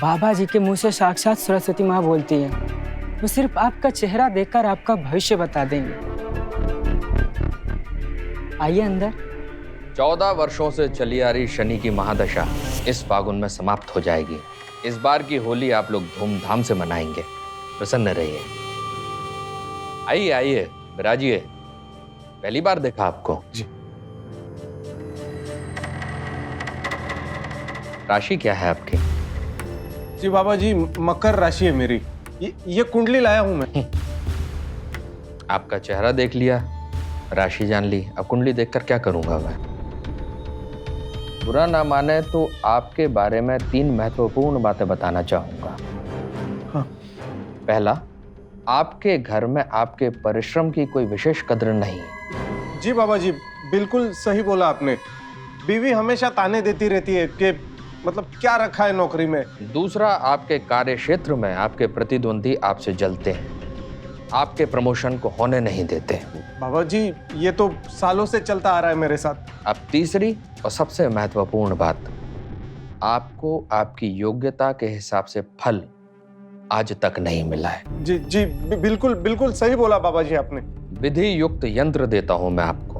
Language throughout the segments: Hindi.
बाबा जी के मुंह से साक्षात सरस्वती माँ बोलती है। वो सिर्फ आपका चेहरा देखकर आपका भविष्य बता देंगे। आइए अंदर। 14 वर्षों से चली आ रही शनि की महादशा इस फागुन में समाप्त हो जाएगी। इस बार की होली आप लोग धूमधाम से मनाएंगे। प्रसन्न रहिए। आइए आइए, विराजिए। पहली बार देखा आपको जी। राशि क्या है आपकी? जी बाबा जी, मकर राशि है मेरी। ये कुंडली लाया हूं मैं। आपका चेहरा देख लिया, राशि जान ली, अब कुंडली देखकर क्या करूंगा मैं? बुरा ना माने तो आपके बारे में 3 महत्वपूर्ण बातें बताना चाहूंगा। हाँ। पहला, आपके घर में आपके परिश्रम की कोई विशेष कद्र नहीं। जी बाबा जी, बिल्कुल सही बोला आपने। बीवी हमेशा ताने देती रहती है कि मतलब क्या रखा है नौकरी में। दूसरा, आपके कार्य क्षेत्र में आपके प्रतिद्वंदी आपसे जलते हैं, आपके प्रमोशन को होने नहीं देते। बाबा जी, ये तो सालों से चलता आ रहा है मेरे साथ। अब तीसरी और सबसे महत्वपूर्ण बात, आपको आपकी योग्यता के हिसाब से फल आज तक नहीं मिला है। जी जी, बिल्कुल बिल्कुल सही बोला बाबा जी आपने। विधि युक्त यंत्र देता हूं मैं आपको।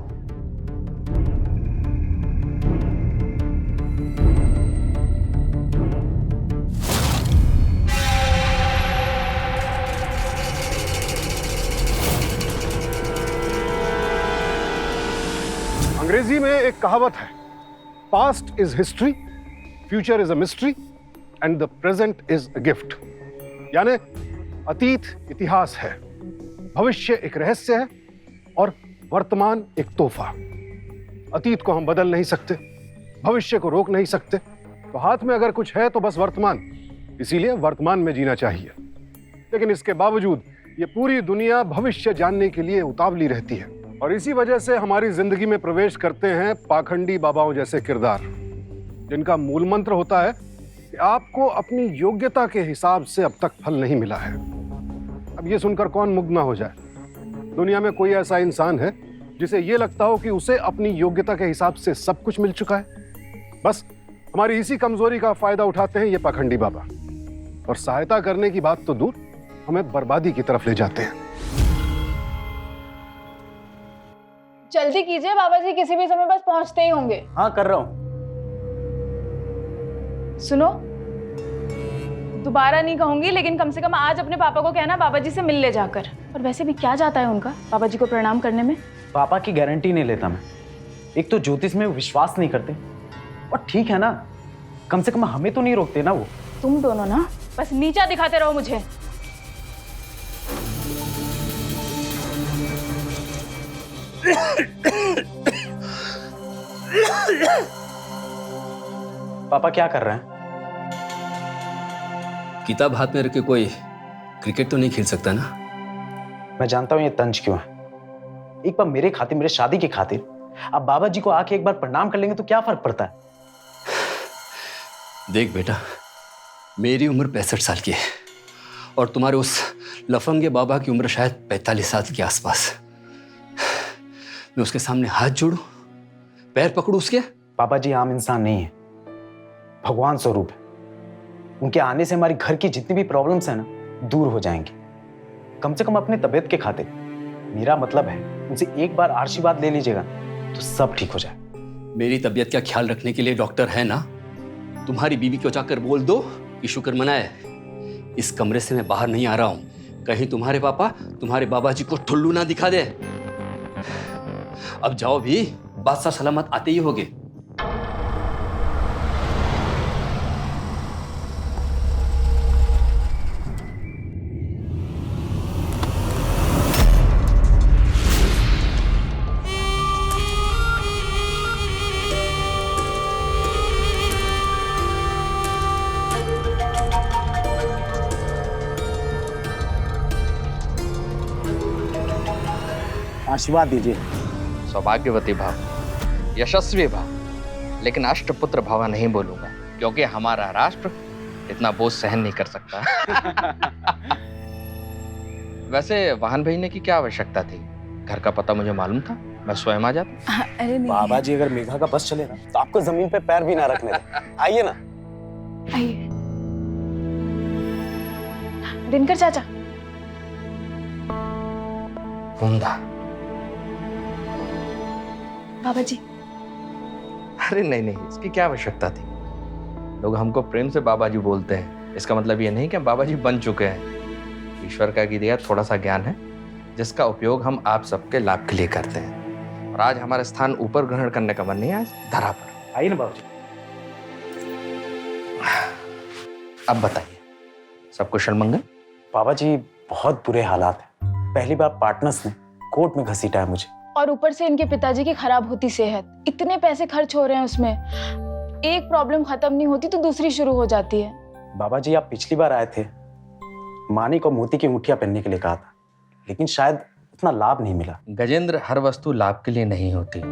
अंग्रेजी में एक कहावत है, past is history, future is a mystery and the present is a gift. यानी अतीत इतिहास है, भविष्य एक रहस्य है और वर्तमान एक तोहफा। अतीत को हम बदल नहीं सकते, भविष्य को रोक नहीं सकते, तो हाथ में अगर कुछ है तो बस वर्तमान। इसीलिए वर्तमान में जीना चाहिए। लेकिन इसके बावजूद ये पूरी दुनिया भविष्य जानने के लिए उतावली रहती है और इसी वजह से हमारी जिंदगी में प्रवेश करते हैं पाखंडी बाबाओं जैसे किरदार, जिनका मूल मंत्र होता है कि आपको अपनी योग्यता के हिसाब से अब तक फल नहीं मिला है। अब ये सुनकर कौन मुग्ध ना हो जाए। दुनिया में कोई ऐसा इंसान है जिसे ये लगता हो कि उसे अपनी योग्यता के हिसाब से सब कुछ मिल चुका है? बस हमारी इसी कमजोरी का फायदा उठाते हैं ये पाखंडी बाबा, और सहायता करने की बात तो दूर, हमें बर्बादी की तरफ ले जाते हैं। जल्दी कीजिए बाबा जी, किसी भी समय बस पहुंचते ही होंगे। हाँ, कर रहा हूँ। सुनो, दोबारा नहीं कहूंगी, लेकिन कम से कम आज अपने पापा को कहना बाबा जी से मिल ले जाकर। और वैसे भी क्या जाता है उनका बाबा जी को प्रणाम करने में? पापा की गारंटी नहीं लेता मैं। एक तो ज्योतिष में विश्वास नहीं करते, और ठीक है ना, कम से कम हमें तो नहीं रोकते ना वो। तुम दोनों ना बस नीचा दिखाते रहो मुझे। पापा क्या कर रहे हैं? किताब हाथ में रख के कोई क्रिकेट तो नहीं खेल सकता ना? मैं जानता हूं ये तंज क्यों है। एक बार मेरे खातिर, मेरे शादी की खातिर आप बाबा जी को आके एक बार प्रणाम कर लेंगे तो क्या फर्क पड़ता है? देख बेटा, मेरी उम्र 65 साल की है और तुम्हारे उस लफंगे बाबा की उम्र शायद 45 साल के आसपास। मैं उसके सामने हाथ जोड़ूं, पैर पकड़ूं उसके? पापा जी आम इंसान नहीं है, भगवान स्वरूप है। उनके आने से हमारी घर की जितनी भी प्रॉब्लम्स है ना, दूर हो जाएंगी। कम से कम अपने तबीयत के खातिर। मेरा मतलब है उनसे एक बार आशीर्वाद ले लीजिएगा तो सब ठीक हो जाए। मेरी तबीयत का ख्याल रखने के लिए डॉक्टर है ना। तुम्हारी बीवी को जाकर बोल दो कि शुक्र मनाए, इस कमरे से मैं बाहर नहीं आ रहा हूं। कहीं तुम्हारे पापा तुम्हारे बाबा जी को ठुल्लू ना दिखा दे। अब जाओ भी, बादशाह सलामत आते ही होगे। आशीर्वाद दीजिए। सौभाग्यवती भाव, यशस्वी भाव, लेकिन अष्टपुत्र भावा नहीं बोलूंगा, क्योंकि हमारा राष्ट्र इतना बोझ सहन नहीं कर सकता। वैसे वाहन भेजने की क्या आवश्यकता थी? घर का पता मुझे मालूम था, मैं स्वयं आ जाता। अरे नहीं। बाबा जी अगर मेघा का बस चले ना तो आपको जमीन पे पैर भी ना रखने दें। आइए ना। आइए। दिनकर चाचा। उम्दा। बाबा जी। अरे नहीं नहीं, इसकी क्या आवश्यकता थी? लोग हमको प्रेम से बाबा जी बोलते हैं, इसका मतलब ये नहीं कि हम बाबा जी बन चुके हैं। ईश्वर का दिया थोड़ा सा ज्ञान है जिसका उपयोग हम आप सबके लाभ के लिए करते हैं। और आज हमारा स्थान ऊपर ग्रहण करने का मन नहीं है, आज धरा पर। आइए ना बाबूजी। अब बताइए, सब कुशल मंगल? बाबा जी बहुत बुरे हालात हैं। पहली बार पार्टनर्स ने कोर्ट में घसीटा है मुझे। और ऊपर से इनके पिताजी की खराब होती सेहत, इतने पैसे खर्च हो रहे हैं उसमें, एक प्रॉब्लम खत्म नहीं होती तो दूसरी शुरू हो जाती है। बाबा जी आप पिछली बार आए थे, मानी को मोती की अंगूठियां पहनने के लिए कहा था, लेकिन शायद उतना लाभ नहीं मिला। गजेंद्र, हर वस्तु लाभ के लिए नहीं होती।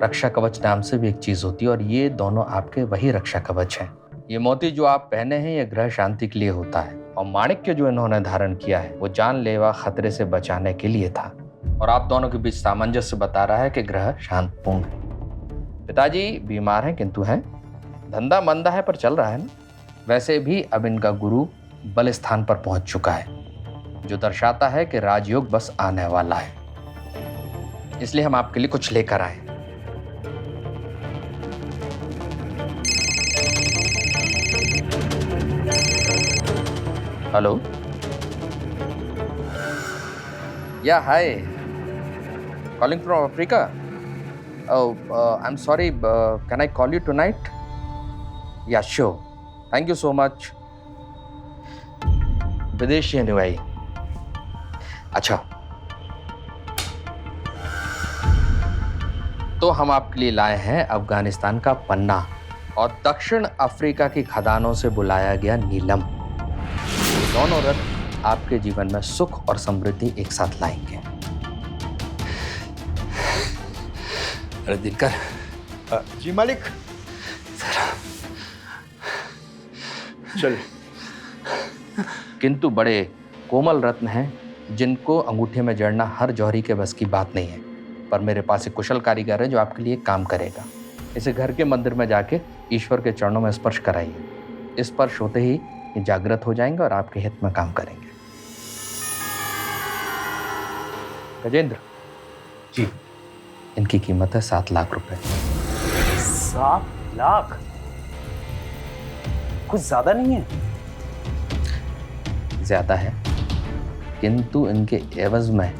रक्षा कवच नाम से भी एक चीज होती है और ये दोनों आपके वही रक्षा कवच हैं। ये मोती जो आप पहने हैं ये ग्रह शांति के लिए होता है, और माणिक्य जो इन्होंने धारण किया है वो जानलेवा खतरे से बचाने के लिए था। और आप दोनों के बीच सामंजस्य बता रहा है कि ग्रह शांतपूर्ण है। पिताजी बीमार हैं किंतु हैं, धंधा मंदा है पर चल रहा है ना। वैसे भी अब इनका गुरु बल स्थान पर पहुंच चुका है, जो दर्शाता है कि राजयोग बस आने वाला है। इसलिए हम आपके लिए कुछ लेकर आए। हेलो, या हाय, calling from Africa. Oh, I'm sorry. Can I call you tonight? Yeah, sure. Thank you so much. विदेशी अनुयायी। अच्छा, तो हम आपके लिए लाए हैं अफगानिस्तान का पन्ना और दक्षिण अफ्रीका की खदानों से बुलाया गया नीलम। दोनों रत्न आपके जीवन में सुख और समृद्धि एक साथ लाएंगे। अरे दिनकर। जी मालिक। चल। किंतु बड़े कोमल रत्न हैं जिनको अंगूठे में जड़ना हर जौहरी के बस की बात नहीं है। पर मेरे पास एक कुशल कारीगर है जो आपके लिए काम करेगा। इसे घर के मंदिर में जाके ईश्वर के चरणों में स्पर्श कराइए। स्पर्श होते ही ये जागृत हो जाएंगे और आपके हित में काम करेंगे। गजेंद्र जी। इनकी कीमत है 7 लाख रुपए। 7 लाख? कुछ ज्यादा नहीं है? ज्यादा है, किंतु इनके एवज में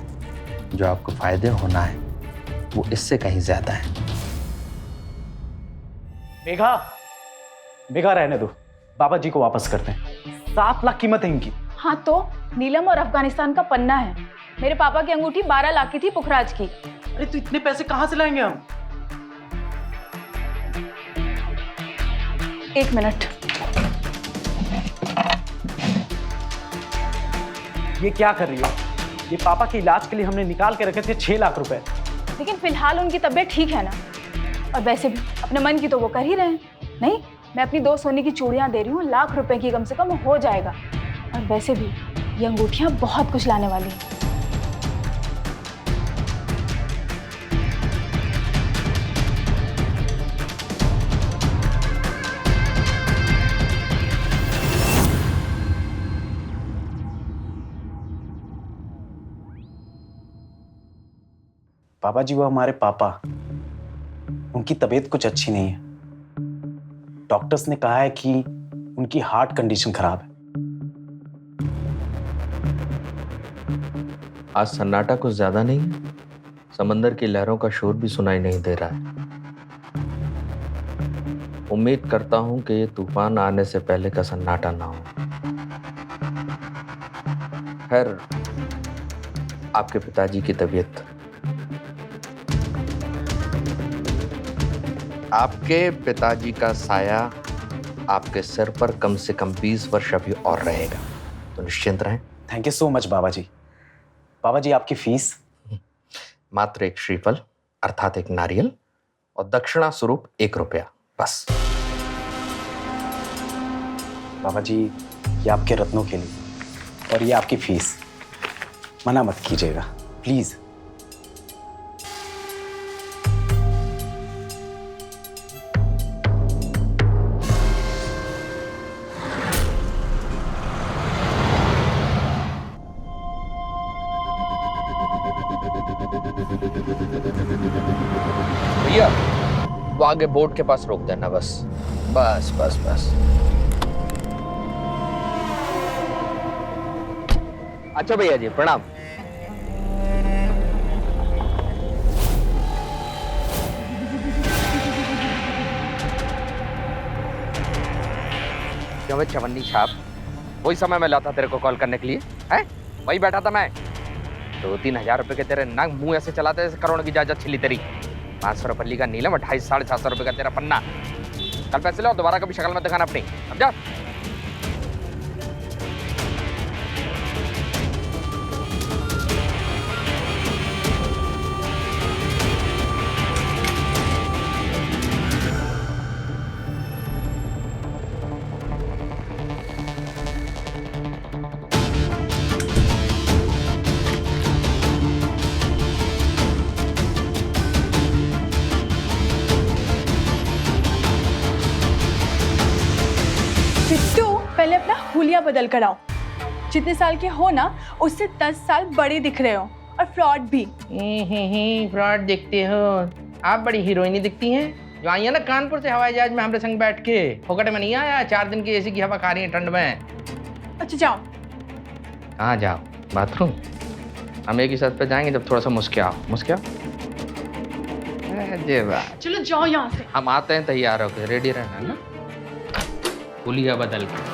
जो आपको फायदे होना है वो इससे कहीं ज्यादा है। मेघा, मेघा रहने दो, बाबा जी को वापस करते हैं। 7 लाख कीमत है इनकी। हाँ तो नीलम और अफगानिस्तान का पन्ना है। मेरे पापा की अंगूठी 12 लाख की थी, पुखराज की। अरे तो इतने पैसे कहां से लाएंगे हम? 1 मिनट। ये क्या कर रही हो? ये पापा के इलाज के लिए हमने निकाल के रखे थे 6 लाख रुपए। लेकिन फिलहाल उनकी तबीयत ठीक है ना, और वैसे भी अपने मन की तो वो कर ही रहे हैं। नहीं, मैं अपनी 2 सोने की चूड़ियां दे रही हूँ, लाख रुपए की कम से कम हो जाएगा। और वैसे भी ये अंगूठियां बहुत कुछ लाने वाली हैं। पापा जी वो हमारे पापा, उनकी तबीयत कुछ अच्छी नहीं है। डॉक्टर्स ने कहा है कि उनकी हार्ट कंडीशन खराब है। आज सन्नाटा कुछ ज्यादा नहीं है, समंदर की लहरों का शोर भी सुनाई नहीं दे रहा है। उम्मीद करता हूं कि ये तूफान आने से पहले का सन्नाटा ना हो। खैर, आपके पिताजी की तबीयत, आपके पिताजी का साया आपके सिर पर कम से कम 20 वर्ष अभी और रहेगा, तो निश्चिंत रहें। थैंक यू सो मच बाबा जी। बाबा जी आपकी फीस? मात्र 1 श्रीफल अर्थात 1 नारियल और दक्षिणा स्वरूप 1 रुपया, बस। बाबा जी ये आपके रत्नों के लिए और ये आपकी फीस, मना मत कीजिएगा प्लीज। भैया वो आगे बोर्ड के पास रोक देना बस बस बस बस। अच्छा भैया जी प्रणाम। क्यों भाई चवन्नी छाप वही समय में लाता तेरे को कॉल करने के लिए है, वही बैठा था मैं। 2-3 हजार रुपए के तेरे नंग मुंह ऐसे चलाते जैसे करोड़ की जायदाद छिली तेरी। 500 रुपये का नीलम 250-750 रुपए का तेरा पन्ना। कल पैसे लो, दोबारा कभी शक्ल मत दिखाना अपनी, समझा? बिट्टू पहले अपना हुलिया बदल कर आओ। जितने साल के हो ना उससे 10 साल बड़े दिख रहे हो, और फ्रॉड भी। फ्रॉड दिखते हो आप, बड़ी हीरोइनी दिखती हैं जो आई है ना कानपुर से हवाई जहाज में हमारे संग बैठ के। फोकट में नहीं आया, 4 दिन की एसी की हवा खा रही है ठंड में। अच्छा जाओ। कहाँ जाओ? बाथरूम? हम एक ही साथ पे जाएंगे जब थोड़ा सा मुस्कियाओ मुस्कियाओ। चलो जाओ यहाँ से। हम आते हैं, तैयार होकर रेडी रहना ना, हुलिया बदल के।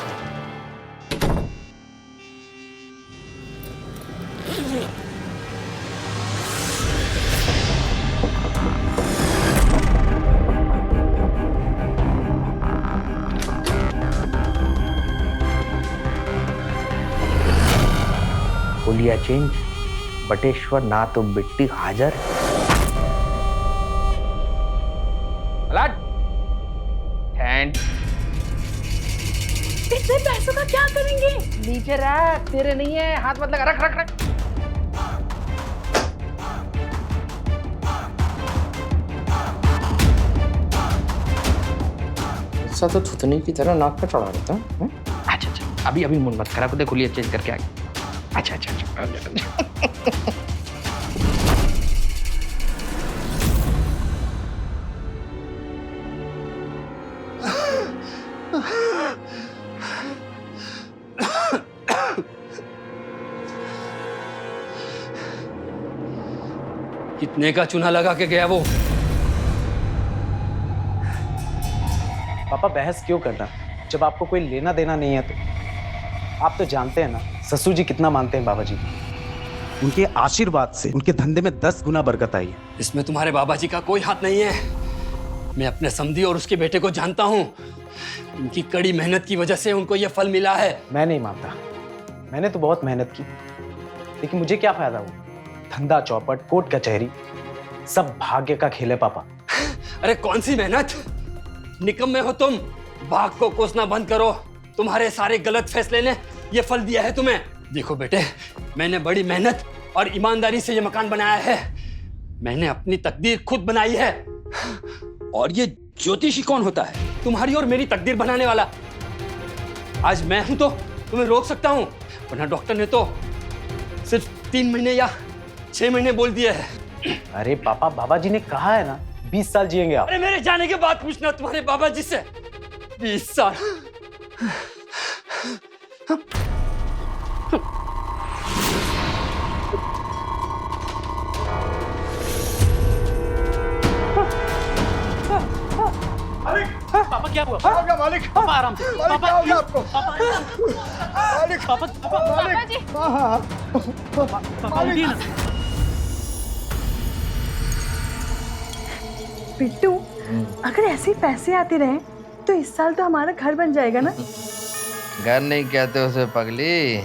हुलिया चेंज, बटेश्वर ना तो बिट्टी हाजर। अलर्ट! इतने पैसों का क्या करेंगे? नीचे रख, तेरे नहीं है, हाथ मत लगा, रख रख रख। ऐसा तो थुतनी की तरह नाक पे चढ़ा रहता है। अच्छा अच्छा, अभी अभी मुंह मत खराब, देख खुलिया चेंज करके आ गया। अच्छा अच्छा अच्छा। कितने का चूना लगा के गया वो? पापा बहस क्यों करना जब आपको कोई लेना देना नहीं है तो। आप तो जानते हैं ना ससुर जी कितना मानते हैं बाबा जी को। उनके आशीर्वाद से उनके धंधे में 10 गुना बरकत आई है। इसमें तुम्हारे बाबा जी का कोई हाथ नहीं है। मैं अपने समधी और उसके बेटे को जानता हूँ। उनकी कड़ी मेहनत की वजह से उनको यह फल मिला है। मैं नहीं मानता, मैंने तो बहुत मेहनत की, लेकिन मुझे क्या फायदा हुआ? धंधा चौपट, कोर्ट कचहरी, सब भाग्य का खेल है पापा। अरे कौन सी मेहनत, निकम्मे हो तुम। भाग को कोसना बंद करो। तुम्हारे सारे गलत फैसले ने ये फल दिया है तुम्हें। देखो बेटे, मैंने बड़ी मेहनत और ईमानदारी से ये मकान बनाया है। मैंने अपनी तकदीर खुद बनाई है। और ये ज्योतिषी कौन होता है? तुम्हारी और मेरी तकदीर बनाने वाला। आज मैं हूं तो तुम्हें रोक सकता हूं, वरना डॉक्टर ने तो सिर्फ 3 महीने या 6 महीने बोल दिए है। अरे पापा, बाबा जी ने कहा है ना 20 साल जिएंगे आप। अरे मेरे जाने के बाद पूछना तुम्हारे बाबा जी से। 20 साल। पापा क्या हुआ? पापा क्या मालिक? पापा आराम से। पापा क्या हो गया आपको? मालिक, पापा जी। पापा उठिए ना। बिट्टू, अगर ऐसे ही पैसे आते रहे तो इस साल तो हमारा घर बन जाएगा ना। घर नहीं कहते उसे पगली,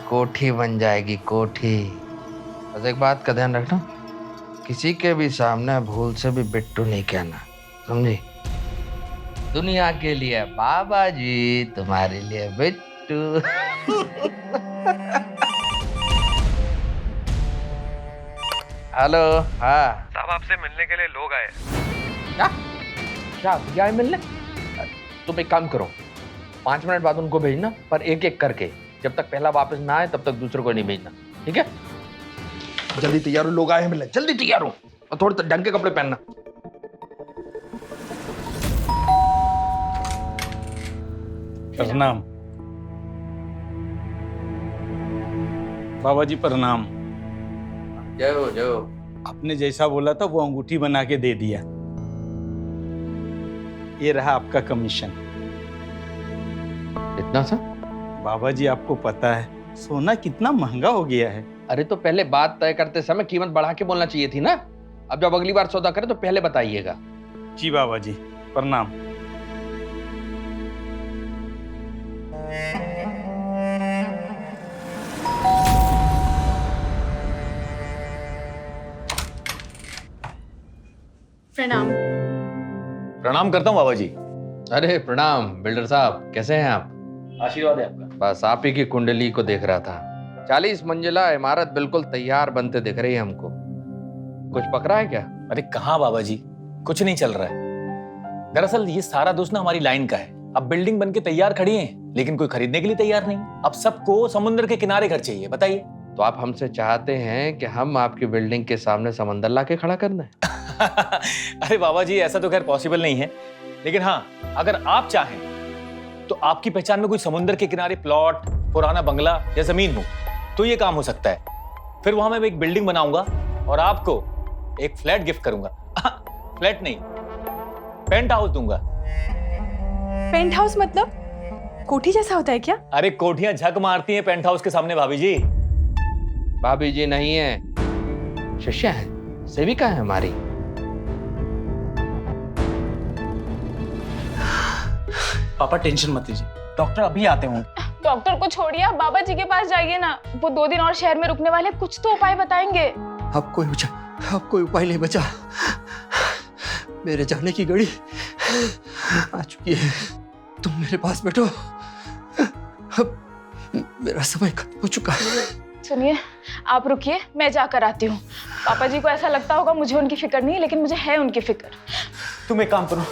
कोठी बन जाएगी, कोठी। बस एक बात का ध्यान रखना, किसी के भी सामने भूल से भी बिट्टू नहीं कहना, समझी? दुनिया के लिए बाबा जी, तुम्हारे लिए बिट्टू। हेलो। हाँ साहब, आपसे मिलने के लिए लोग आए। क्या क्या भैया मिलने? तुम एक काम करो, 5 मिनट बाद उनको भेजना, पर एक एक करके। जब तक पहला वापस ना आए तब तक दूसरे को नहीं भेजना, ठीक है? जल्दी तैयार हो, लोग आए हैं मिलने, जल्दी तैयार हो और थोड़े ढंग के कपड़े पहनना। प्रणाम। बाबा जी प्रणाम। जय हो जय हो। आपने जैसा बोला था वो अंगूठी बना के दे दिया। ये रहा आपका कमीशन। इतना सा? बाबा जी आपको पता है सोना कितना महंगा हो गया है। अरे तो पहले बात तय करते समय कीमत बढ़ा के बोलना चाहिए थी ना। अब जब अगली बार सौदा करें तो पहले बताइएगा। जी बाबा जी प्रणाम। प्रणाम। प्रणाम करता हूँ बाबा जी। अरे प्रणाम बिल्डर साहब, कैसे हैं आप? आशीर्वाद है आपका। बस आप ही की कुंडली को देख रहा था। 40 मंजिला इमारत बिल्कुल तैयार बनते दिख रही है हमको। कुछ पकड़ा है क्या? अरे कहाँ बाबा जी, कुछ नहीं चल रहा है। दरअसल ये सारा दोष ना हमारी लाइन का है। अब बिल्डिंग बनके तैयार खड़ी है लेकिन कोई खरीदने के लिए तैयार नहीं। अब सबको समुद्र के किनारे घर चाहिए, बताइए। तो आप हमसे चाहते हैं कि हम आपकी बिल्डिंग के सामने समंदर लाके खड़ा कर दें? अरे बाबा जी ऐसा तो खैर पॉसिबल नहीं है, लेकिन हाँ अगर आप चाहें तो आपकी पहचान में कोई समुद्र के किनारे प्लॉट, पुराना बंगला या जमीन हो तो ये काम हो सकता है। फिर वहां मैं एक बिल्डिंग बनाऊंगा और आपको एक फ्लैट गिफ्ट करूंगा। फ्लैट नहीं, पेंट हाउस दूंगा। पेंट हाउस मतलब कोठी जैसा होता है क्या? अरे कोठियां झक मारती हैं पेंट हाउस के सामने भाभी जी। भाभी जी नहीं है, शिष्या है, सेविका है हमारी। पापा टेंशन मत लीजिए, डॉक्टर अभी आते होंगे। डॉक्टर को छोड़िए, आप बाबा जी के पास जाइए ना। वो 2 दिन और शहर में रुकने वाले, कुछ तो उपाय बताएंगे। अब कोई उपाय नहीं बचा। मेरे जाने की घड़ी आ चुकी है। तुम मेरे पास बैठो, अब मेरा समय खत्म हो चुका है। सुनिए, आप रुकिए, मैं जाकर आती हूँ। पापा जी को ऐसा लगता होगा मुझे उनकी फिक्र नहीं है, लेकिन मुझे है उनकी फिक्र। तुम एक काम करो,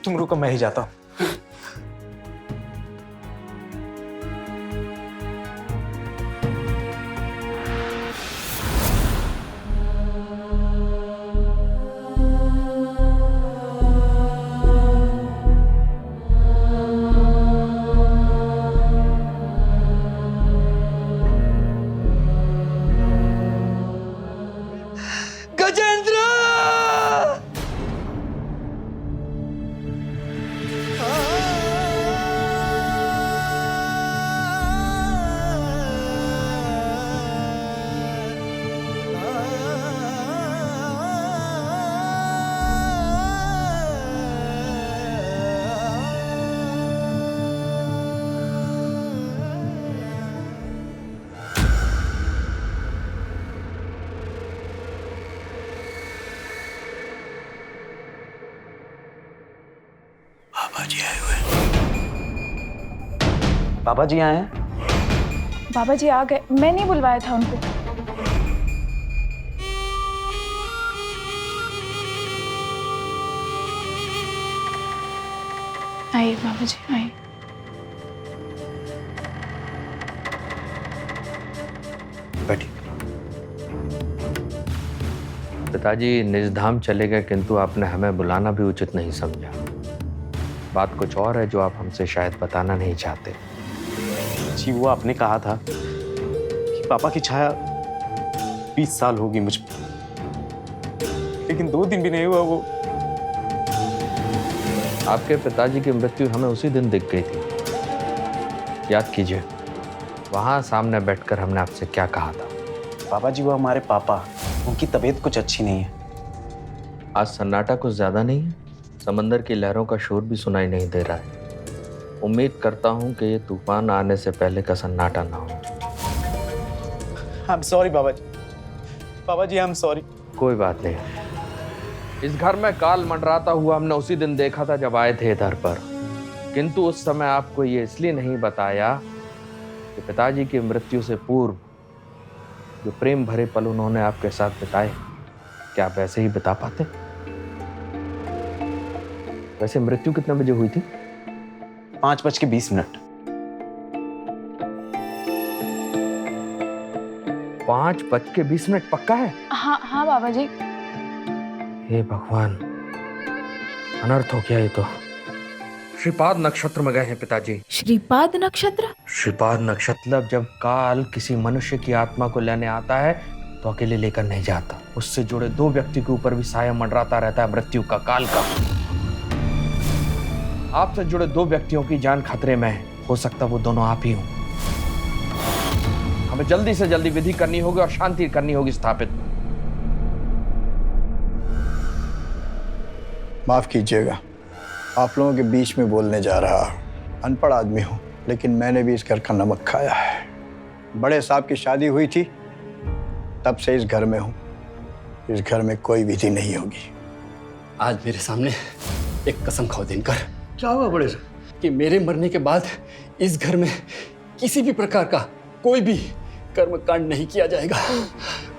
तुम रुको, मैं ही जाता हूँ। गजेंद्र! बाबा जी आए हैं? बाबा जी आ गए, मैं नहीं बुलवाया था उनको। आइए बाबा जी, आइए। बैठिए। पिताजी निजधाम चले गए, किंतु आपने हमें बुलाना भी उचित नहीं समझा। बात कुछ और है जो आप हमसे शायद बताना नहीं चाहते। जी वो आपने कहा था कि पापा की छाया 20 साल होगी मुझ पर, लेकिन 2 दिन भी नहीं हुआ वो। आपके पिताजी की मृत्यु हमें उसी दिन दिख गई थी। याद कीजिए, वहां सामने बैठकर हमने आपसे क्या कहा था। बाबा जी वो हमारे पापा, उनकी तबीयत कुछ अच्छी नहीं है। आज सन्नाटा कुछ ज्यादा नहीं है, समंदर की लहरों का शोर भी सुनाई नहीं दे रहा है। उम्मीद करता हूं कि ये तूफान आने से पहले का सन्नाटा ना हो। I'm sorry Baba ji. Baba ji I'm sorry। कोई बात नहीं, इस घर में काल मंडराता हुआ हमने उसी दिन देखा था जब आए थे इधर पर, किंतु उस समय आपको ये इसलिए नहीं बताया कि पिताजी की मृत्यु से पूर्व जो प्रेम भरे पल उन्होंने आपके साथ बिताए, क्या आप ऐसे ही बिता पाते? वैसे मृत्यु कितने बजे हुई थी? 5:20। 5:20 पक्का है? हाँ हाँ बाबा जी। हे भगवान, अनर्थ हो गया ये तो। श्रीपाद नक्षत्र में गए हैं पिताजी। श्रीपाद नक्षत्र? श्रीपाद नक्षत्र मतलब जब काल किसी मनुष्य की आत्मा को लेने आता है तो अकेले लेकर नहीं जाता, उससे जुड़े दो व्यक्ति के ऊपर भी साया मंडराता रहता है मृत्यु का, काल का। आपसे जुड़े दो व्यक्तियों की जान खतरे में है, हो सकता वो दोनों आप ही हों। हमें जल्दी से जल्दी विधि करनी होगी और शांति करनी होगी स्थापित। माफ कीजिएगा, आप लोगों के बीच में बोलने जा रहा हूं। अनपढ़ आदमी हूं, लेकिन मैंने भी इस घर का नमक खाया है। बड़े साहब की शादी हुई थी, तब से इस घर में हूं। इस घर में कोई विधि नहीं होगी। आज मेरे सामने एक कसम खाओ दिनकर। क्या हुआ बड़े साहब? कि मेरे मरने के बाद इस घर में किसी भी प्रकार का कोई भी कर्मकांड नहीं किया जाएगा।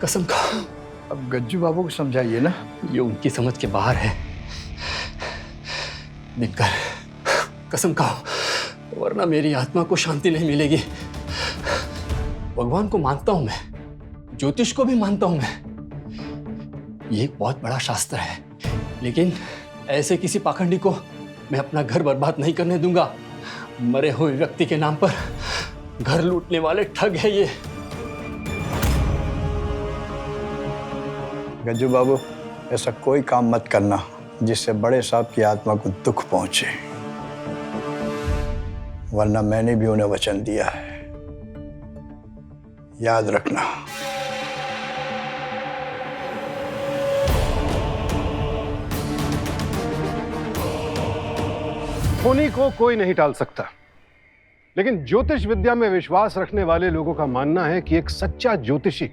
कसम खाओ। अब गज्जू बाबू को समझाइए ना। ये उनकी समझ के बाहर है दिनकर, कसम खाओ, वरना मेरी आत्मा को शांति नहीं मिलेगी। भगवान को मानता हूं मैं, ज्योतिष को भी मानता हूं मैं, ये एक बहुत बड़ा शास्त्र है, लेकिन ऐसे किसी पाखंडी को मैं अपना घर बर्बाद नहीं करने दूंगा। मरे हुए व्यक्ति के नाम पर घर लूटने वाले ठग है ये। गज्जू बाबू, ऐसा कोई काम मत करना जिससे बड़े साहब की आत्मा को दुख पहुंचे, वरना मैंने भी उन्हें वचन दिया है, याद रखना। होनी को कोई नहीं टाल सकता, लेकिन ज्योतिष विद्या में विश्वास रखने वाले लोगों का मानना है कि एक सच्चा ज्योतिषी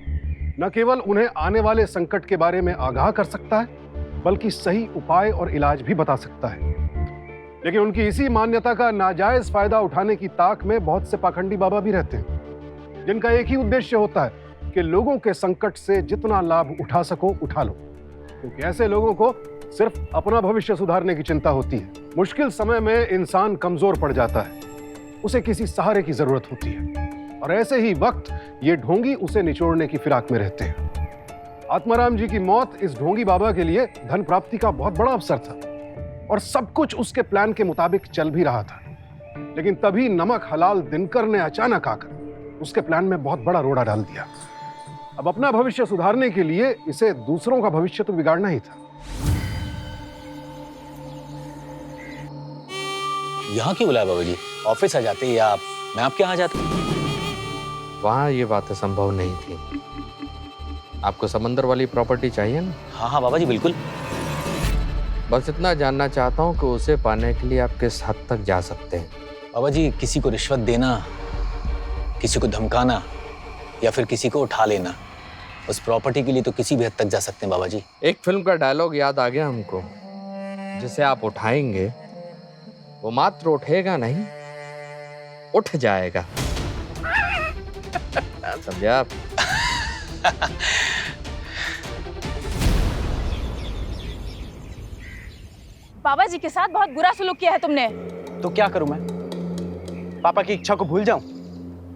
न केवल उन्हें आने वाले संकट के बारे में आगाह कर सकता है, बल्कि सही उपाय और इलाज भी बता सकता है। लेकिन उनकी इसी मान्यता का नाजायज फायदा उठाने की ताक में बहुत से पाखंडी बाबा भी रहते हैं, जिनका एक ही उद्देश्य होता है कि लोगों के संकट से जितना लाभ उठा सको उठा लो, क्योंकि ऐसे लोगों को सिर्फ अपना भविष्य सुधारने की चिंता होती है। मुश्किल समय में इंसान कमजोर पड़ जाता है, उसे किसी सहारे की जरूरत होती है, और ऐसे ही वक्त ये ढोंगी उसे निचोड़ने की फिराक में रहते हैं। आत्माराम जी की मौत इस ढोंगी बाबा के लिए धन प्राप्ति का बहुत बड़ा अवसर था, और सब कुछ उसके प्लान के मुताबिक चल भी रहा था। लेकिन तभी नमक हलाल दिनकर ने अचानक आकर उसके प्लान में बहुत बड़ा रोड़ा डाल दिया। अब अपना भविष्य सुधारने के लिए इसे दूसरों का भविष्य तो बिगाड़ना ही था। यहाँ क्यों बुलाया बाबूजी? ऑफिस आ जाते या मैं आपके यहाँ जाता? वहां ये बातें संभव नहीं थी। आपको समंदर वाली प्रॉपर्टी चाहिए ना? हाँ हाँ बाबा जी, बिल्कुल। बस इतना जानना चाहता हूँ कि उसे पाने के लिए आप किस हद तक जा सकते हैं। बाबा जी, किसी को रिश्वत देना, किसी को धमकाना या फिर किसी को उठा लेना, उस प्रॉपर्टी के लिए तो किसी भी हद तक जा सकते हैं बाबा जी। एक फिल्म का डायलॉग याद आ गया हमको, जिसे आप उठाएंगे वो मात्र उठेगा नहीं, उठ जाएगा। समझे आप? बाबा जी के साथ बहुत बुरा सलूक किया है तुमने। तो क्या करूं मैं? पापा की इच्छा को भूल जाऊं?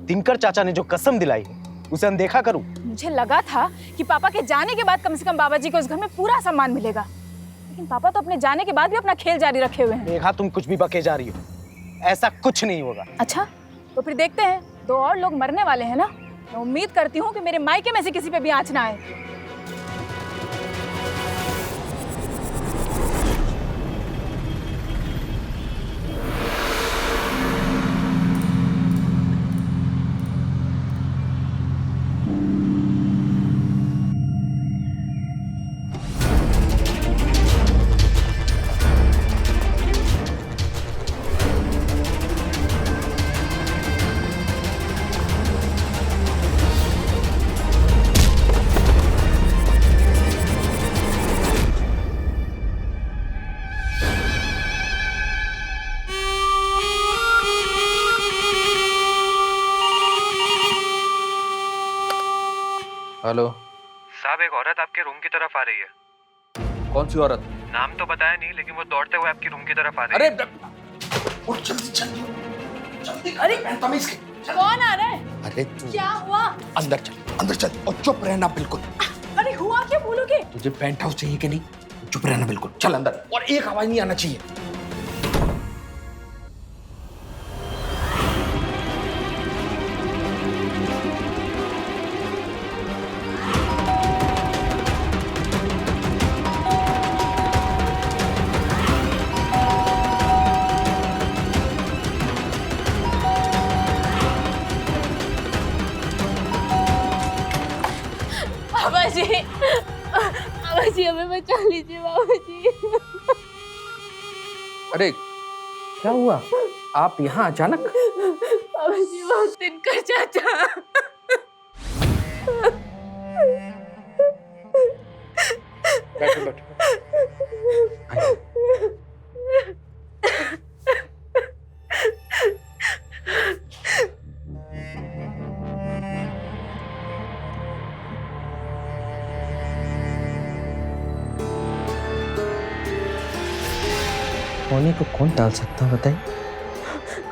दिनकर चाचा ने जो कसम दिलाई उसे अनदेखा करूं? मुझे लगा था कि पापा के जाने के बाद कम से कम बाबा जी को इस घर में पूरा सम्मान मिलेगा, लेकिन पापा तो अपने जाने के बाद भी अपना खेल जारी रखे हुए हैं। देखा, तुम कुछ भी बके जा रही हो, ऐसा कुछ नहीं होगा। अच्छा, तो फिर देखते हैं। 2 और लोग मरने वाले हैं ना, मैं उम्मीद करती हूँ कि मेरे मायके में से किसी पे भी आंच ना आए। हेलो साहब, एक औरत आपके रूम की तरफ आ रही है। कौन सी औरत? नाम तो बताया नहीं, लेकिन वो दौड़ते हुए आपकी रूम की तरफ आ रही है। उठ जल्दी जल्दी। अरे कौन आ रहा है? अरे क्या हुआ? अंदर चल और चुप रहना बिल्कुल। अरे हुआ क्या, बोलोगे? तुझे पेंट हाउस चाहिए कि नहीं? चुप रहना बिल्कुल, चल अंदर, और एक आवाज नहीं आना चाहिए। लीजिए बाबूजी। अरे क्या हुआ? आप यहाँ अचानक? बाबूजी बहुत दिनकर चाचा। बैठो बैठो। होने को कौन टाल सकता है बताइए?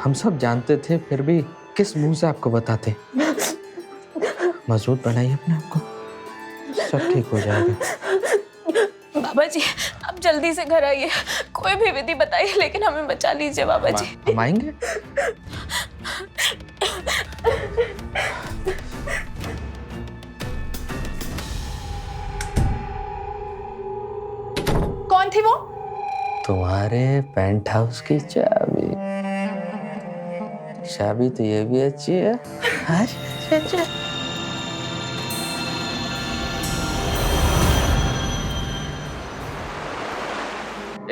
हम सब जानते थे, फिर भी किस मुंह से आपको बताते? मजबूत बनाइए अपने आप को, सब ठीक हो जाएगा। बाबा जी आप जल्दी से घर आइए, कोई भी विधि बताइए लेकिन हमें बचा लीजिए बाबा जी। हम आएंगे। कौन थी वो? तुम्हारे पेंट हाउस की चाबी। चाबी तो ये भी अच्छी है। अच्छा।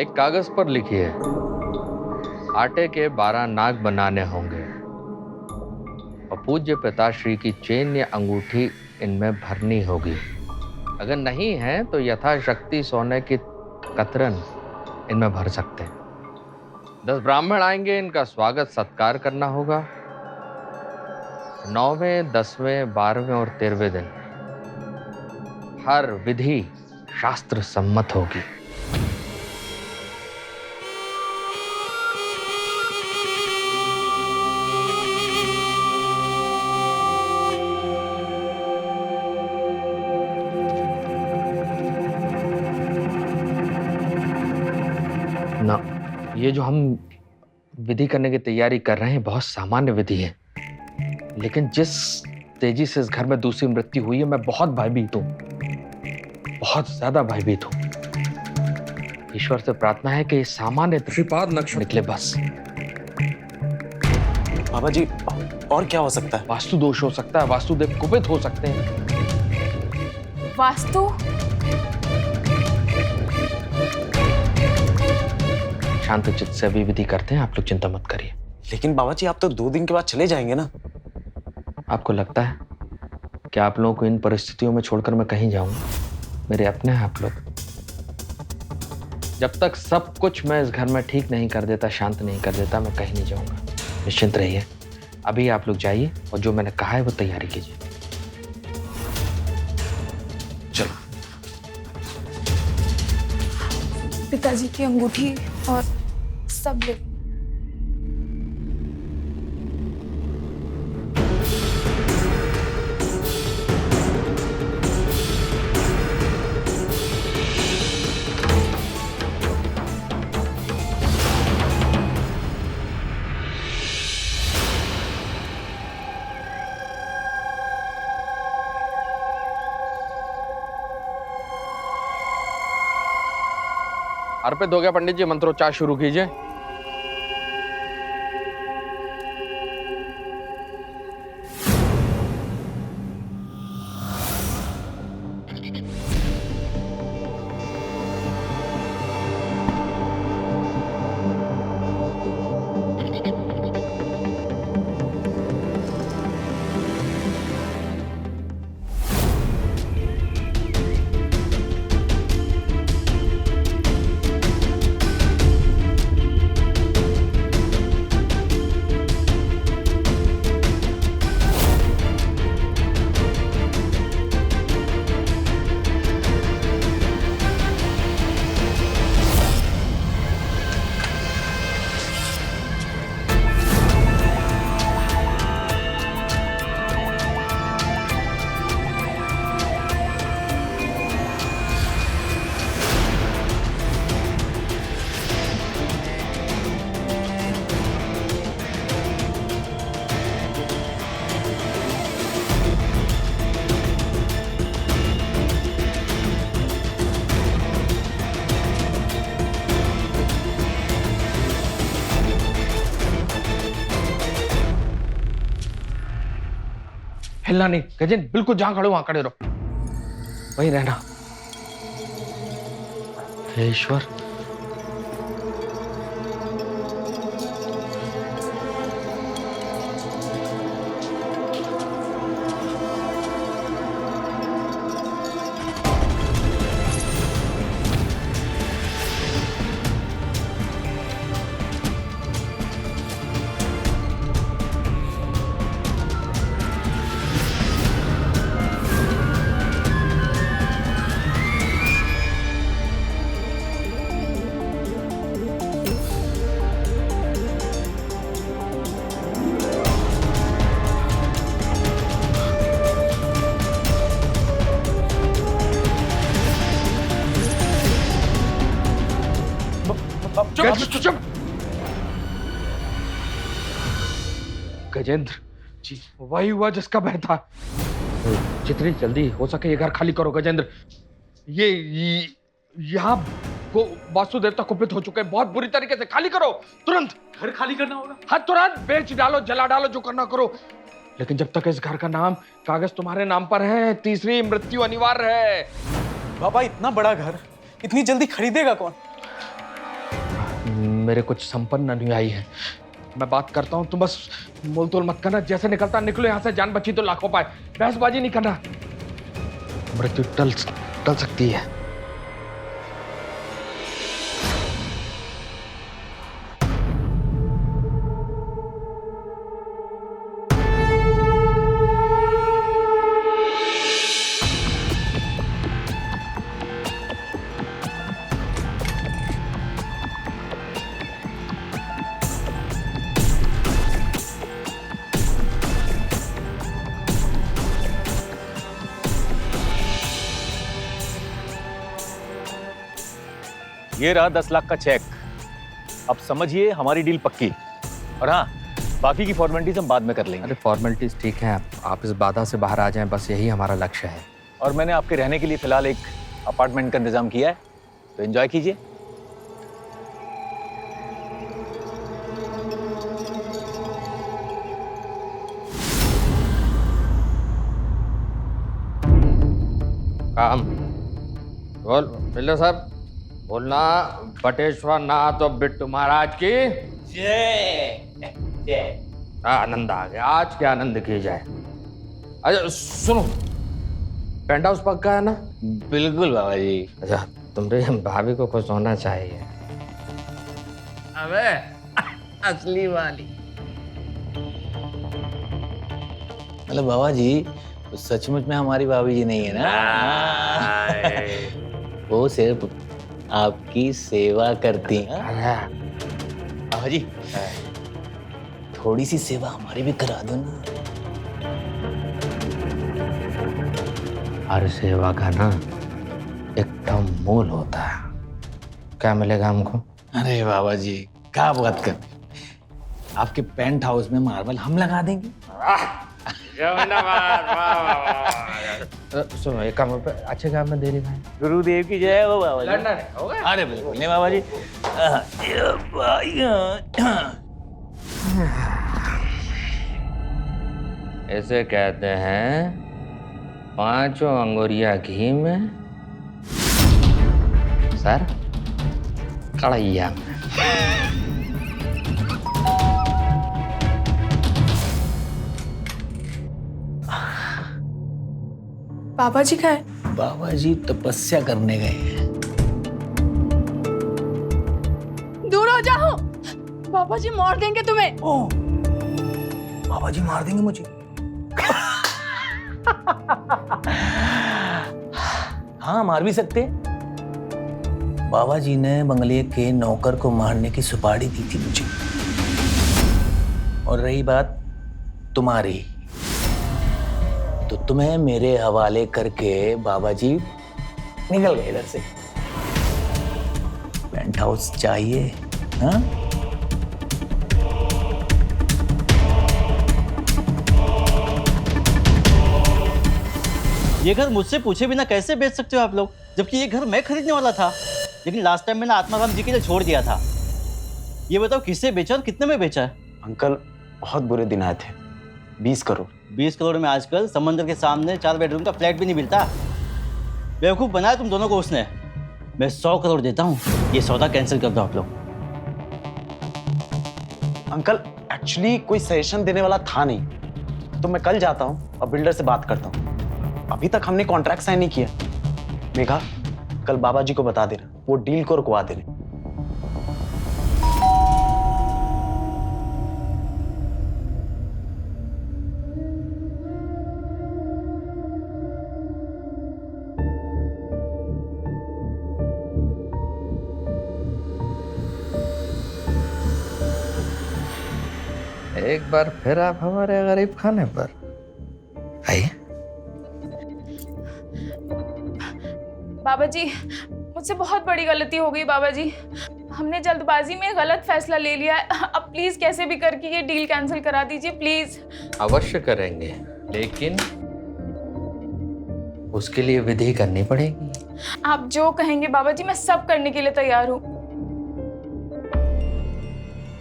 एक कागज पर लिखिए, आटे के 12 नाग बनाने होंगे और पूज्य पिताश्री की चेन या अंगूठी इनमें भरनी होगी। अगर नहीं है तो यथाशक्ति सोने की कतरन इनमें भर सकते हैं। 10 ब्राह्मण आएंगे, इनका स्वागत सत्कार करना होगा। 9वें, 10वें, 12वें और 13वें दिन हर विधि शास्त्र सम्मत होगी। ना, ये जो हम विधि करने की तैयारी कर रहे हैं बहुत सामान्य विधि है, लेकिन जिस तेजी से इस घर में दूसरी मृत्यु हुई है मैं बहुत भयभीत हूं, बहुत ज्यादा भयभीत हूं। ईश्वर से प्रार्थना है कि सामान्य त्रिपाद नक्श निकले बस। बाबा जी और क्या हो सकता है? वास्तु दोष हो सकता है, वास्तुदेव कुपित हो सकते हैं। वास्तु? शांत चित्त से अभी विधि करते हैं, आप लोग चिंता मत करिए। लेकिन बाबा जी आप तो 2 दिन के बाद चले जाएंगे ना। आपको लगता है कि आप लोगों को इन परिस्थितियों में छोड़कर मैं कहीं जाऊंगा? मेरे अपने हैं आप लोग। जब तक सब कुछ मैं इस घर में ठीक नहीं कर देता, शांत नहीं कर देता, मैं कहीं नहीं जाऊंगा। निश्चिंत रहिए। अभी आप लोग जाइए और जो मैंने कहा है वो तैयारी कीजिए। चलो। पिताजी की अंगूठी और सब ले। अर्पित हो गया पंडित जी, मंत्रोच्चार शुरू कीजिए। हिलना नहीं। गजेंद्र बिल्कुल जहां खड़े हो वहां खड़े रहो, वहीं रहना। हे ईश्वर। चुप। गजेंद्र जी, वही हुआ जिसका भय था। जितनी जल्दी हो सके ये घर खाली करो गजेंद्र। ये यहाँ को वास्तु देवता कुपित हो चुके हैं, बहुत बुरी तरीके से। खाली करो तुरंत। घर खाली करना होगा? हाँ तुरंत, बेच डालो, जला डालो, जो करना करो। लेकिन जब तक इस घर का नाम कागज तुम्हारे नाम पर है, तीसरी मृत्यु अनिवार्य है। बाबा इतना बड़ा घर इतनी जल्दी खरीदेगा कौन? मेरे कुछ संपन्न अनुयायी हैं, मैं बात करता हूँ, तुम बस मोलतोल मत करना। जैसे निकलता निकलो यहाँ से, जान बची तो लाखों पाए। बहसबाजी नहीं करना, मृत्यु टल सकती है। ये रहा 10 लाख का चेक। अब समझिए हमारी डील पक्की। और हाँ, बाकी की फॉर्मेलिटीज हम बाद में कर लेंगे। अरे फॉर्मेलिटीज ठीक है, आप इस बाधा से बाहर आ जाएं, बस यही हमारा लक्ष्य है। और मैंने आपके रहने के लिए फिलहाल एक अपार्टमेंट का इंतजाम किया है, तो एंजॉय कीजिए। काम बोल बिल्लो साहब, बोलना बटेश्वर नाथ और बिट्टू महाराज की जय। आनंद आ गया, आज क्या आनंद की जाए। अच्छा सुनो, पेंट हाउस पक्का है ना? बिल्कुल बाबा जी। अच्छा, तुम्हारे भाभी को खुश होना चाहिए। अबे असली वाली। मतलब बाबा जी तो सचमुच में हमारी भाभी जी नहीं है ना? वो सिर्फ आपकी सेवा करती हैं। बाबा जी थोड़ी सी सेवा हमारी भी करा दो ना। हर सेवा का ना एकदम मूल होता है। क्या मिलेगा हमको? अरे बाबा जी क्या बात कर, आपके पेंट हाउस में मार्बल हम लगा देंगे। सुनो, एक काम अच्छे काम में देरी भाई। गुरुदेव की जय हो बाबा जी। लड़ना नहीं होगा? अरे बिल्कुल नहीं बाबा जी। ऐसे कहते हैं 5 अंगुरिया घी में, सर कढ़ैया में। बाबा जी का है? बाबा जी तपस्या करने गए हैं। दूर हो जाओ, बाबा जी मार देंगे तुम्हें। ओ, बाबा जी मार देंगे मुझे? हाँ मार भी सकते। बाबा जी ने बंगले के नौकर को मारने की सुपारी दी थी मुझे। और रही बात तुम्हारी, तो तुम्हें मेरे हवाले करके बाबा जी निकल गए इधर से। पेंट हाउस चाहिए? हाँ? ये घर मुझसे पूछे बिना कैसे बेच सकते हो आप लोग, जबकि ये घर मैं खरीदने वाला था। लेकिन लास्ट टाइम मैंने आत्माराम जी के लिए छोड़ दिया था। ये बताओ किससे बेचा और कितने में बेचा है? अंकल बहुत बुरे दिन आए थे। 20 करोड़। 20 करोड़ में आजकल समंदर के सामने 4 बेडरूम का फ्लैट भी नहीं मिलता। बेवकूफ़ बनाया तुम दोनों को उसने। मैं 100 करोड़ देता हूँ, ये सौदा कैंसिल कर दो आप लोग। अंकल एक्चुअली कोई सजेशन देने वाला था नहीं, तो मैं कल जाता हूँ और बिल्डर से बात करता हूँ। अभी तक हमने कॉन्ट्रैक्ट साइन नहीं किया। मेघा, कल बाबा जी को बता देना, वो डील को रुकवा देना। एक बार फिर आप हमारे गरीब खाने पर आइए। बाबा जी, मुझसे बहुत बड़ी गलती हो गई बाबा जी। हमने जल्दबाजी में गलत फैसला ले लिया है। अब प्लीज कैसे भी करके ये डील कैंसिल करा दीजिए प्लीज। अवश्य करेंगे, लेकिन उसके लिए विधि करनी पड़ेगी। आप जो कहेंगे बाबा जी, मैं सब करने के लिए तैयार हूँ।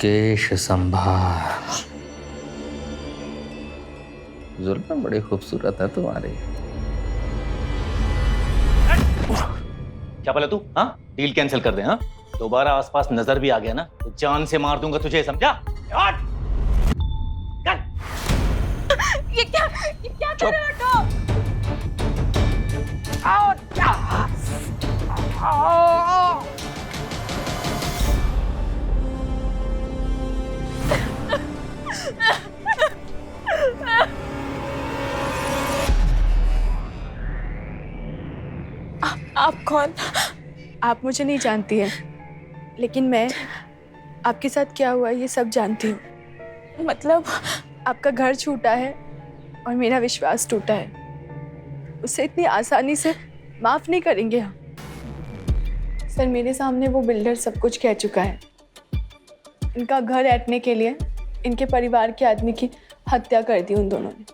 केश संभार, जुल्फें बड़ी खूबसूरत है तुम्हारी। क्या बोला तू? हाँ, डील कैंसिल कर दे। हाँ, दोबारा आसपास नजर भी आ गया ना तो जान से मार दूंगा तुझे, समझा? ये क्या कर रहे हो? आप कौन? आप मुझे नहीं जानती हैं, लेकिन मैं आपके साथ क्या हुआ ये सब जानती हूँ। मतलब आपका घर छूटा है और मेरा विश्वास टूटा है। उसे इतनी आसानी से माफ़ नहीं करेंगे हम। सर, मेरे सामने वो बिल्डर सब कुछ कह चुका है। इनका घर ऐंठने के लिए इनके परिवार के आदमी की हत्या कर दी उन दोनों ने।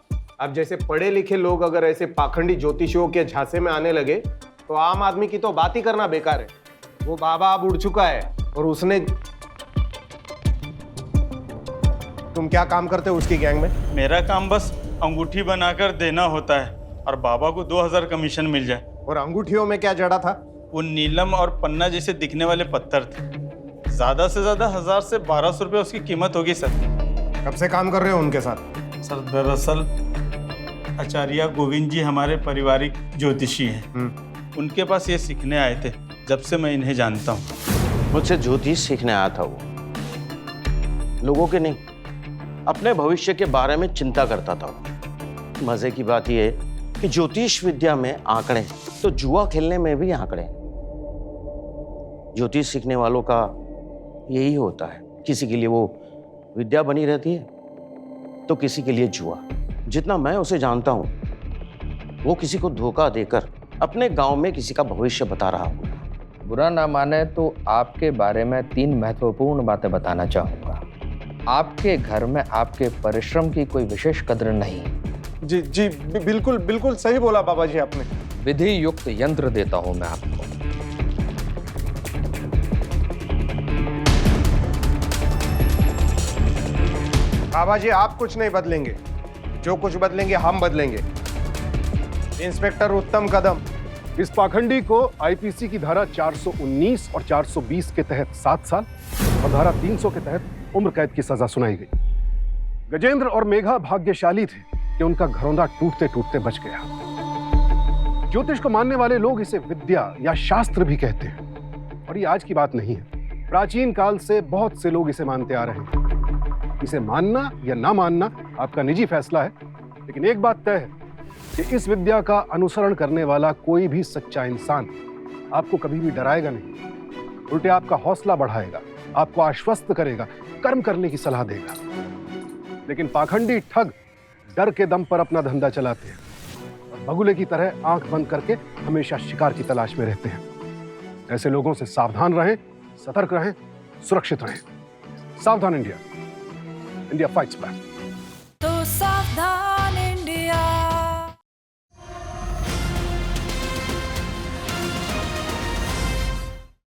अब जैसे पढ़े लिखे लोग अगर ऐसे पाखंडी ज्योतिषियों के झांसे में आने लगे तो आम आदमी की तो बात ही करना बेकार है। वो बाबा अब उड़ चुका है और उसने, तुम क्या काम करते हो उसकी गैंग में? मेरा काम बस अंगूठी बनाकर देना होता है और बाबा को 2000 कमीशन मिल जाए। और अंगूठियों में क्या जड़ा था? वो नीलम और पन्ना जैसे दिखने वाले पत्थर थे। ज्यादा से ज्यादा 1000 से 1200 रुपये उसकी कीमत होगी सर। कब से काम कर रहे हो उनके साथ? सर दरअसल आचार्य गोविंद जी हमारे पारिवारिक ज्योतिषी हैं। उनके पास ये सीखने आए थे, जब से मैं इन्हें जानता हूँ। मुझसे ज्योतिष सीखने आया था वो, लोगों के नहीं, अपने भविष्य के बारे में चिंता करता था वो। मजे की बात यह है कि ज्योतिष विद्या में आंकड़े तो जुआ खेलने में भी आंकड़े। ज्योतिष सीखने वालों का यही होता है, किसी के लिए वो विद्या बनी रहती है तो किसी के लिए जुआ। जितना मैं उसे जानता हूं, वो किसी को धोखा देकर अपने गांव में किसी का भविष्य बता रहा होगा। बुरा ना माने तो आपके बारे में 3 महत्वपूर्ण बातें बताना चाहूंगा। आपके घर में आपके परिश्रम की कोई विशेष कद्र नहीं। जी जी, बिल्कुल बिल्कुल सही बोला बाबा जी आपने। विधि युक्त यंत्र देता हूं मैं आपको। बाबा जी आप कुछ नहीं बदलेंगे, जो कुछ बदलेंगे हम बदलेंगे। इंस्पेक्टर उत्तम कदम, इस पाखंडी को आईपीसी की धारा 419 और 420 के तहत 7 साल और धारा 300 के तहत उम्र कैद की सजा सुनाई गई। गजेंद्र और मेघा भाग्यशाली थे कि उनका घरौंदा टूटते टूटते बच गया। ज्योतिष को मानने वाले लोग इसे विद्या या शास्त्र भी कहते हैं और ये आज की बात नहीं है। प्राचीन काल से बहुत से लोग इसे मानते आ रहे हैं। इसे मानना या ना मानना आपका निजी फैसला है, लेकिन एक बात तय है कि इस विद्या का अनुसरण करने वाला कोई भी सच्चा इंसान आपको कभी भी डराएगा नहीं, उल्टे आपका हौसला बढ़ाएगा, आपको आश्वस्त करेगा, कर्म करने की सलाह देगा। लेकिन पाखंडी ठग डर के दम पर अपना धंधा चलाते हैं और बगुले की तरह आंख बंद करके हमेशा शिकार की तलाश में रहते हैं। ऐसे लोगों से सावधान रहें, सतर्क रहें, सुरक्षित रहें। सावधान इंडिया, इंडिया फाइट्स बैक। तो सावधान